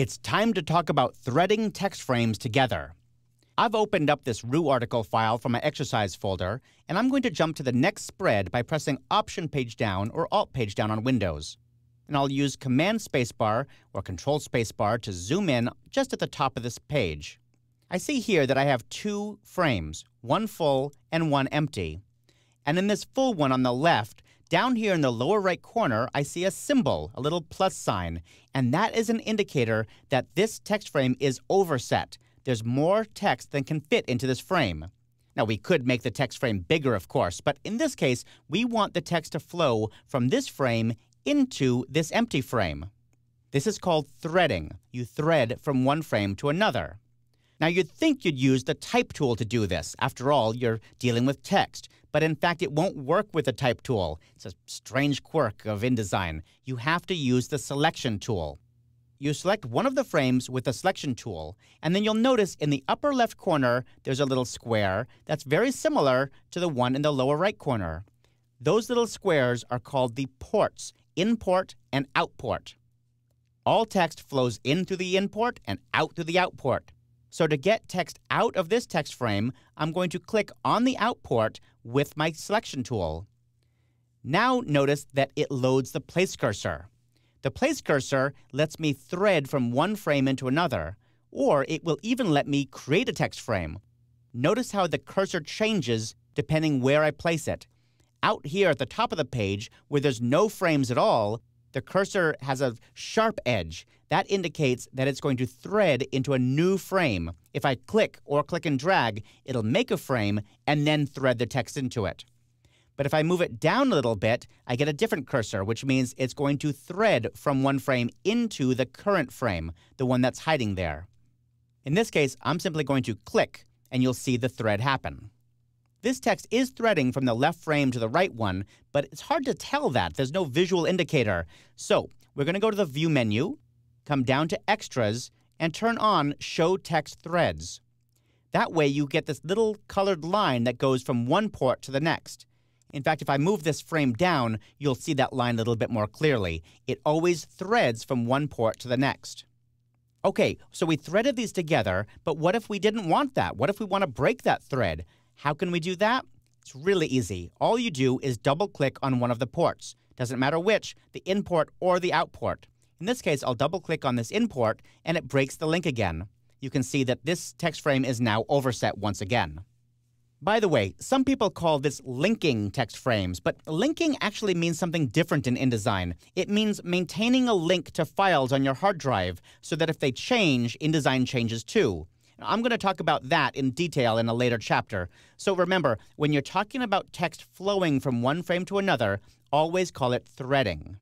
It's time to talk about threading text frames together. I've opened up this Roux article file from my exercise folder, and I'm going to jump to the next spread by pressing Option page down or Alt page down on Windows. And I'll use Command spacebar or Control spacebar to zoom in just at the top of this page. I see here that I have two frames, one full and one empty. And in this full one on the left, down here in the lower right corner, I see a symbol, a little plus sign, and that is an indicator that this text frame is overset. There's more text than can fit into this frame. Now, we could make the text frame bigger, of course, but in this case, we want the text to flow from this frame into this empty frame. This is called threading. You thread from one frame to another. Now, you'd think you'd use the Type tool to do this. After all, you're dealing with text. But in fact, it won't work with the Type tool. It's a strange quirk of InDesign. You have to use the Selection tool. You select one of the frames with the Selection tool, and then you'll notice in the upper left corner, there's a little square that's very similar to the one in the lower right corner. Those little squares are called the ports, import and outport. All text flows in through the import and out through the outport. So to get text out of this text frame, I'm going to click on the outport with my Selection tool. Now notice that it loads the place cursor. The place cursor lets me thread from one frame into another, or it will even let me create a text frame. Notice how the cursor changes depending where I place it. Out here at the top of the page, where there's no frames at all, the cursor has a sharp edge. That indicates that it's going to thread into a new frame. If I click or click and drag, it'll make a frame and then thread the text into it. But if I move it down a little bit, I get a different cursor, which means it's going to thread from one frame into the current frame, the one that's hiding there. In this case, I'm simply going to click, and you'll see the thread happen. This text is threading from the left frame to the right one, but it's hard to tell that. There's no visual indicator. So we're going to go to the View menu, come down to Extras, and turn on Show Text Threads. That way you get this little colored line that goes from one port to the next. In fact, if I move this frame down, you'll see that line a little bit more clearly. It always threads from one port to the next. Okay, so we threaded these together, but what if we didn't want that? What if we want to break that thread? How can we do that? It's really easy. All you do is double-click on one of the ports. Doesn't matter which, the in-port or the out-port. In this case, I'll double-click on this in-port, and it breaks the link again. You can see that this text frame is now overset once again. By the way, some people call this linking text frames, but linking actually means something different in InDesign. It means maintaining a link to files on your hard drive so that if they change, InDesign changes too. I'm going to talk about that in detail in a later chapter. So remember, when you're talking about text flowing from one frame to another, always call it threading.